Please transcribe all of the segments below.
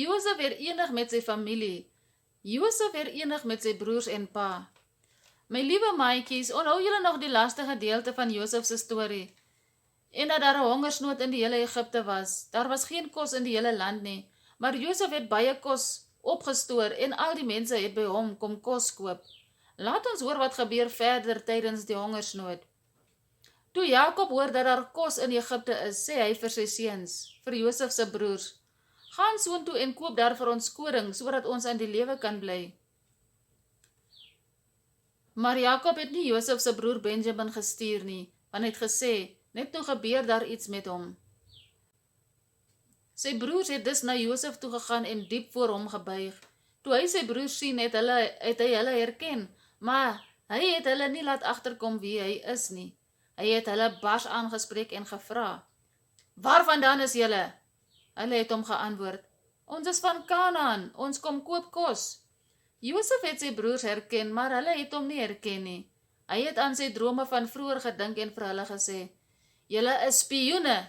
Josef herenig met sy familie. Josef herenig met sy broers en pa. My liewe maatjies, onthou julle nog die laaste gedeelte van Josef se storie? En dat daar 'n hongersnood in die hele Egipte was. Daar was geen kos in die hele land nie, maar Josef het baie kos opgestoor en al die mense het by hom kom kos koop. Laat ons hoor wat gebeur verder tydens die hongersnood. Toe Jakob hoor dat daar kos in Egipte is, sê hy vir sy seuns, vir Josef se broers, gaan soontoe en koop daar vir ons koring, sodat ons aan die lewe kan bly. Maar Jakob het nie Josef se broer Benjamin gestuur nie, want hy het gesê, net nou gebeur daar iets met hom. Sy broers het dus na Josef toe gegaan en diep voor hom gebuig. Toe hy sy broers sien, het hy hulle herken, maar hy het hulle nie laat agterkom wie hy is nie. Hy het hulle bars aangespreek en gevra, "Waarvandaan is julle?" Hulle het hom geantwoord, "Ons is van Kanaan, ons kom koop kos." Josef het sy broers herken, maar hulle het hom nie herken nie. Hy het aan sy drome van vroeër gedink en vir hulle gesê, "Julle is spioene."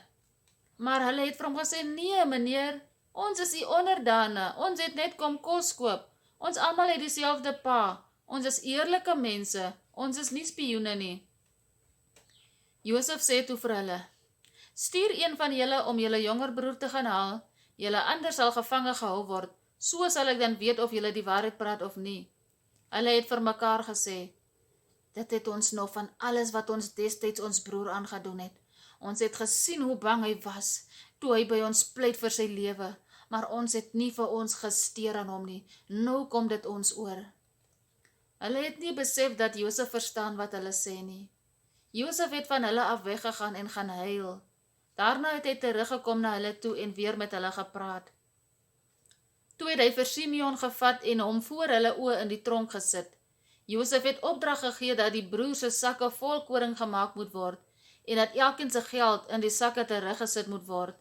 Maar hulle het vir hom gesê, "Nee, meneer, ons is u onderdane, ons het net kom kos koop. Ons almal het dieselfde pa, ons is eerlike mense, ons is nie spioene nie." Josef sê toe vir hulle, "Stuur een van julle om julle jonger broer te gaan haal, julle ander sal gevange gehou word, so sal ek dan weet of julle die waarheid praat of nie." Hulle het vir mekaar gesê, "Dit het ons nou van alles wat ons destyds ons broer aangedoen het. Ons het gesien hoe bang hy was, toe hy by ons pleit vir sy lewe, maar ons het nie vir ons gesteer aan hom nie. Nou kom dit ons oor." Hulle het nie besef dat Josef verstaan wat hulle sê nie. Josef het van hulle af weggegaan en gaan huil. Daarna het hy teruggekom na hulle toe en weer met hulle gepraat. Toe het hy vir Simeon gevat en hom voor hulle oë in die tronk gesit. Josef het opdrag gegee dat die broers se sakke vol koring gemaak moet word en dat elkeen se geld in die sakke teruggesit moet word.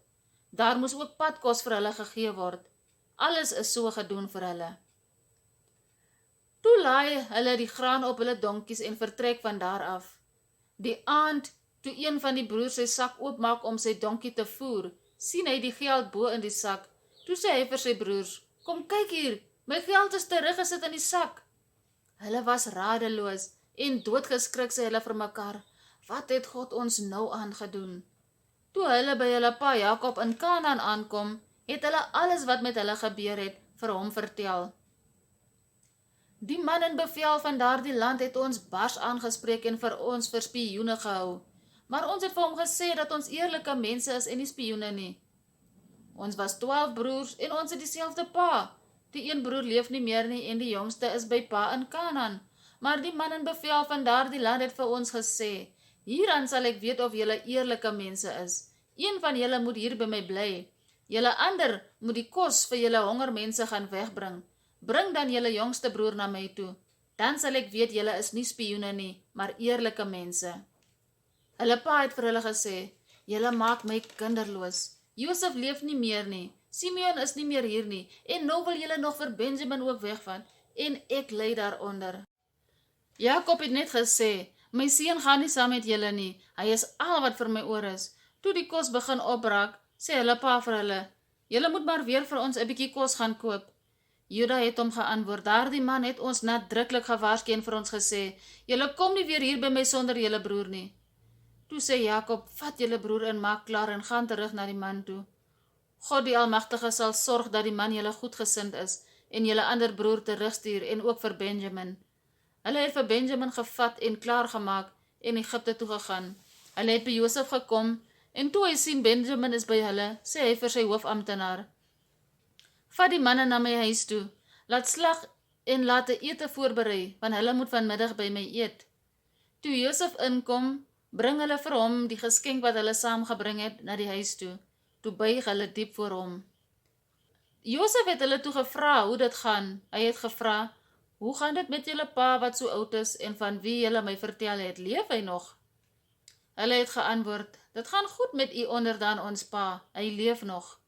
Daar moes ook padkos vir hulle gegee word. Alles is so gedoen vir hulle. Toe laai hulle die graan op hulle donkies en vertrek van daar af. Die aand, toe een van die broers sy sak oopmaak om sy donkie te voer, sien hy die geld bo in die sak. Toe sê hy vir sy broers, "Kom kyk hier, my geld is teruggesit in die sak." Hulle was radeloos en doodgeskrik sê hulle vir mekaar, "Wat het God ons nou aangedoen?" Toe hulle by hulle pa Jakob in Kanaan aankom, het hulle alles wat met hulle gebeur het vir hom vertel. "Die man in bevel van daardie land het ons bars aangespreek en vir ons vir spioene gehou, maar ons het vir hom gesê dat ons eerlike mense is en nie spioene nie. Ons was 12 broers en ons het dieselfde pa. Die een broer leef nie meer nie en die jongste is by pa in Kanaan. Maar die man in bevel van daardie land het vir ons gesê, hieraan sal ek weet of julle eerlike mense is. Een van julle moet hier by my bly. Julle ander moet die kos vir julle honger mense gaan wegbring. Bring dan julle jongste broer na my toe. Dan sal ek weet julle is nie spioene nie, maar eerlike mense." Hulle pa het vir hulle gesê, "Julle maak my kinderloos. Josef leef nie meer nie. Simeon is nie meer hier nie. En nou wil julle nog vir Benjamin ook wegvat. En ek ly daaronder." Jakob het net gesê, "My seun gaan nie saam met julle nie. Hy is al wat vir my oor is." Toe die kos begin opraak, sê hulle pa vir hulle, "Julle moet maar weer vir ons 'n bietjie kos gaan koop." Juda het hom geantwoord, "Daardie man het ons nadruklik gewaarsku en vir ons gesê, julle kom nie weer hier by my sonder julle broer nie." Toe sê Jakob, "Vat julle broer en maak klaar en gaan terug na die man toe. God die Almagtige sal sorg dat die man julle goedgesind is en julle ander broer terugstuur en ook vir Benjamin." Hulle het vir Benjamin gevat en klaargemaak en Egipte toe gegaan. Hulle het by Josef gekom en toe hy sien Benjamin is by hulle, sê hy vir sy hoofamptenaar, "Vat die manne na my huis toe, laat slag en laat 'n ete voorberei, want hulle moet vanmiddag by my eet." Toe Josef inkom, bring hulle vir hom die geskenk wat hulle saamgebring het na die huis toe. Toe buig hulle diep voor hom. Josef het hulle toe gevra hoe dit gaan. Hy het gevra, "Hoe gaan dit met julle pa wat so oud is en van wie julle my vertel het, leef hy nog?" Hulle het geantwoord, "Dit gaan goed met u onderdaan ons pa, hy leef nog."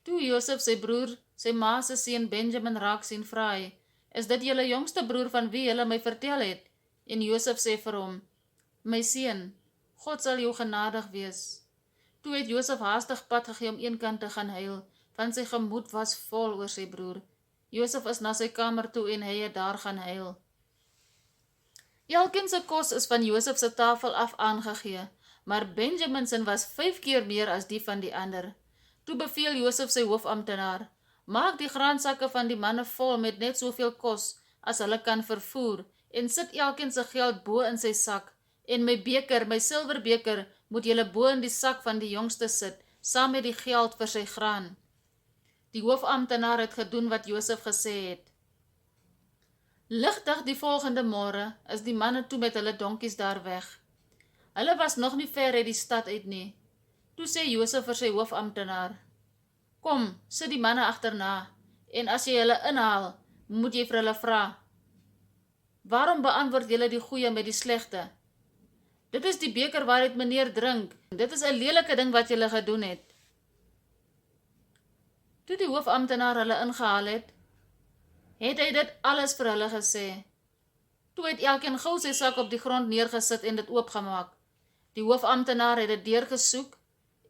Toe Josef sy broer, sy ma se seun Benjamin raak sien, vra hy, "Is dit julle jongste broer van wie julle my vertel het?" En Josef sê vir hom, "My seun, God sal jou genadig wees." Toe het Josef haastig pad gegee om een kant te gaan huil, want sy gemoed was vol oor sy broer. Josef is na sy kamer toe en hy het daar gaan huil. Elkeen se kos is van Josef se tafel af aangegee, maar Benjamin se was 5 keer meer as die van die ander. Toe beveel Josef sy hoofamptenaar, maak die graansakke van die manne vol met net soveel kos as hulle kan vervoer, en sit elkeen se geld bo in sy sak, en my beker, my silverbeker, moet julle bo in die sak van die jongste sit, saam met die geld vir sy graan. Die hoofamptenaar het gedoen wat Josef gesê het. Ligtig die volgende môre is die manne toe met hulle donkies daar weg. Hulle was nog nie ver uit die stad uit nie. Toe sê Josef vir sy hoofamptenaar, kom, sit die manne agterna, en as jy hulle inhaal, moet jy vir hulle vra, waarom beantwoord julle die goeie met die slegte? Dit is die beker waaruit meneer drink, dit is 'n lelike ding wat julle gedoen het. Toe die hoofamptenaar hulle ingehaal het hy dit alles vir hulle gesê. Toe het elkeen gou sy sak op die grond neergesit en dit oopgemaak. Die hoofamptenaar het dit deurgesoek.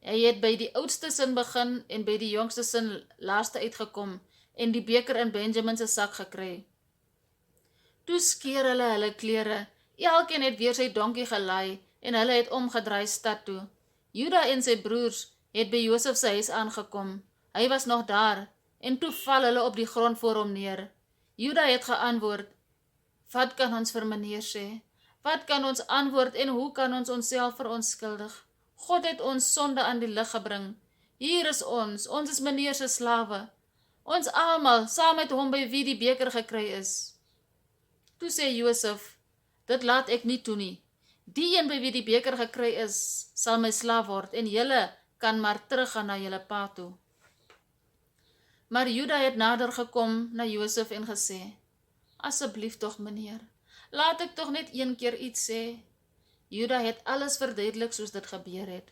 Hy het by die oudste sin begin en by die jongste sin laaste uitgekom en die beker in Benjamin se sak gekry. Toe skeer hulle klere. Elkeen het weer sy donkie gelaai en hulle het omgedraai stad toe. Juda en sy broers het by Josef se huis aangekom. Hy was nog daar en toe val hulle op die grond voor hom neer. Juda het geantwoord, wat kan ons vir meneer sê? Wat kan ons antwoord en hoe kan ons onsself verontskuldig? God het ons sonde aan die lig gebring. Hier is ons is meneer se slawe. Ons almal, saam met hom by wie die beker gekry is. Toe sê Josef, dit laat ek nie toe nie. Die een by wie die beker gekry is, sal my slaaf word en julle kan maar teruggaan na julle pa toe. Maar Juda het nader gekom na Josef en gesê, asseblief tog meneer, laat ek tog net een keer iets sê. Juda het alles verduidelik soos dit gebeur het.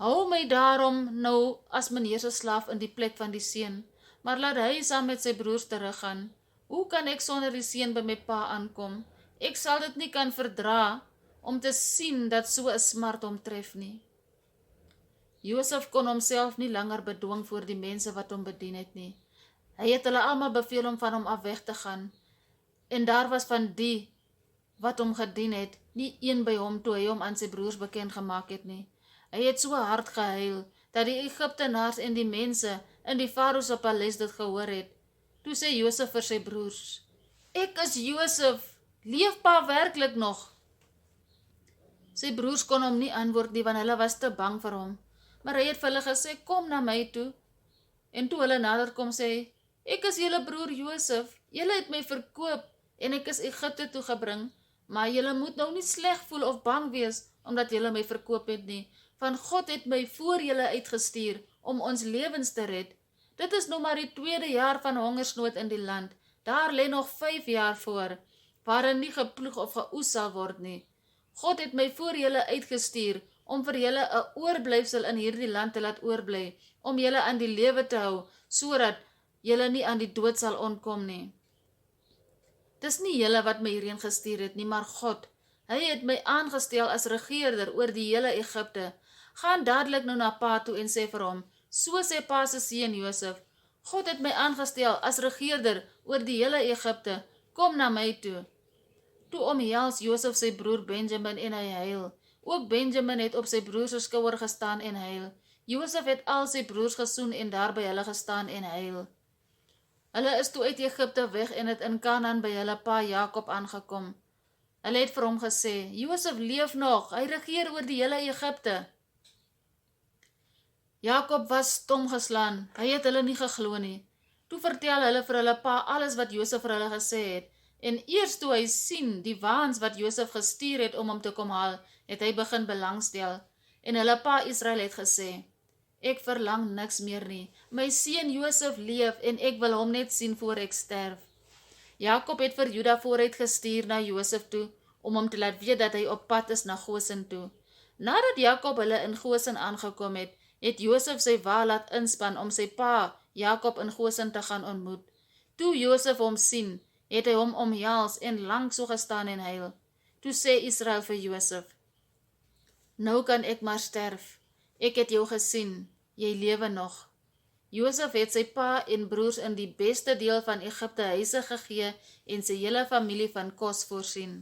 Hou my daarom nou as meneer se slaaf in die plek van die seun, maar laat hy saam met sy broers teruggaan. Hoe kan ek sonder die seun by my pa aankom? Ek sal dit nie kan verdra om te sien dat so 'n smart hom tref nie. Josef kon homself nie langer bedwing voor die mense wat hom bedien het nie. Hy het hulle almal beveel om van hom af weg te gaan. En daar was van die wat hom gedien het, nie een by hom toe hy hom aan sy broers bekend gemaak het nie. Hy het so hard gehuil, dat die Egiptenaars en die mense in die Farao se paleis dit gehoor het. Toe sê Josef vir sy broers, ek is Josef, leef pa werklik nog? Sy broers kon hom nie antwoord nie, want hulle was te bang vir hom. Maar hy het vir hulle gesê, kom na my toe. En toe hulle nader kom sê, ek is julle broer Josef, julle het my verkoop en ek is Egipte toe gebring, maar julle moet nou nie sleg voel of bang wees, omdat julle my verkoop het nie, want God het my voor julle uitgestuur, om ons lewens te red. Dit is nou maar die 2de jaar van hongersnood in die land, daar lê nog 5 jaar voor, waarin nie geploeg of geoes sal word nie. God het my voor julle uitgestuur, om vir julle 'n oorblyfsel in hierdie land te laat oorbly, om julle aan die lewe te hou, sodat julle nie aan die dood sal ontkom nie. Dis nie julle wat my hierheen gestuur het nie, maar God. Hy het my aangestel as regerder oor die hele Egipte. Gaan dadelik nou na pa toe en sê vir hom, so sê pa se seun Josef, God het my aangestel as regerder oor die hele Egipte, kom na my toe. Toe omhels Josef sy broer Benjamin en hy huil. Ook Benjamin het op sy broer se skouer gestaan en huil. Josef het al sy broers gesoen en daar by hulle gestaan en huil. Hulle is toe uit Egipte weg en het in Kanaan by hulle pa Jakob aangekom. Hulle het vir hom gesê, Josef leef nog, hy regeer oor die hele Egipte. Jakob was stom geslaan, hy het hulle nie geglo nie. Toe vertel hulle vir hulle pa alles wat Josef vir hulle gesê het, en eers toe hy sien die waans wat Josef gestuur het om hom te kom haal, het hy begin belangstel, en hulle pa Israel het gesê, ek verlang niks meer nie, my seun Josef leef, en ek wil hom net sien voor ek sterf. Jakob het vir Juda vooruit gestuur na Josef toe, om hom te laat weet dat hy op pad is na Gosen toe. Nadat Jakob hulle in Gosen aangekom het, het Josef sy wa laat inspan om sy pa Jakob in Gosen te gaan ontmoet. Toe Josef hom sien, het hy hom omhels en lang so gestaan en huil. Toe sê Israel vir Josef, nou kan ek maar sterf, ek het jou gesien, jy lewe nog. Josef het sy pa en broers in die beste deel van Egipte huise gegee en sy hele familie van kos voorsien.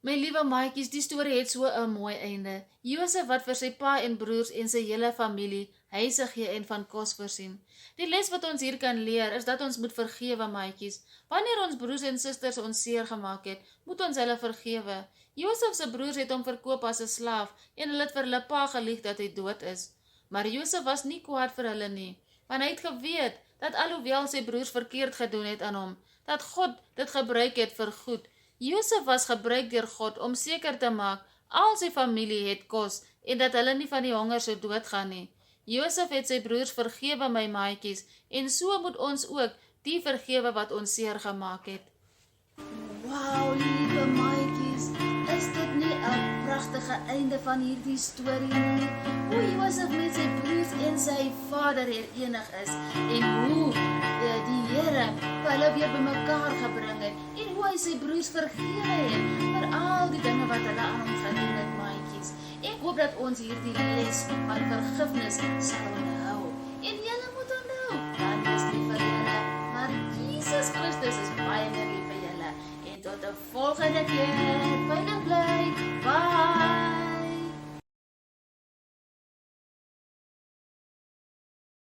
My liewe maatjies, die storie het so 'n mooi einde. Josef wat vir sy pa en broers en sy hele familie huise gee en van kos voorsien. Die les wat ons hier kan leer is dat ons moet vergewe, maatjies. Wanneer ons broers en susters ons seer gemaak het, moet ons hulle vergewe. Josef se broers het hom verkoop as 'n slaaf en hulle het vir hulle pa gelieg dat hy dood is. Maar Josef was nie kwaad vir hulle nie, want hy het geweet dat alhoewel sy broers verkeerd gedoen het aan hom, dat God dit gebruik het vir goed. Josef was gebruik deur God om seker te maak al sy familie het kos en dat hulle nie van die honger sou doodgaan nie. Josef het sy broers vergewe, my maatjies, en so moet ons ook die vergewe wat ons seer gemaak het. Wow, liewe maatjies, is dit nie 'n pragtige einde van hierdie storie nie? Hoe Josef met sy broers en sy vader herenig is en hoe die Here hulle weer bymekaar gebring het en hoe hy sy broers vergewe het vir al die dinge wat hulle aan hom gedoen het, maatjies. Ek hoop dat ons hierdie les van vergifnis sal onthou. En julle moet onthou, God is lief vir julle, maar Jesus Christus is baie meer lief vir julle. En tot 'n volgende keer.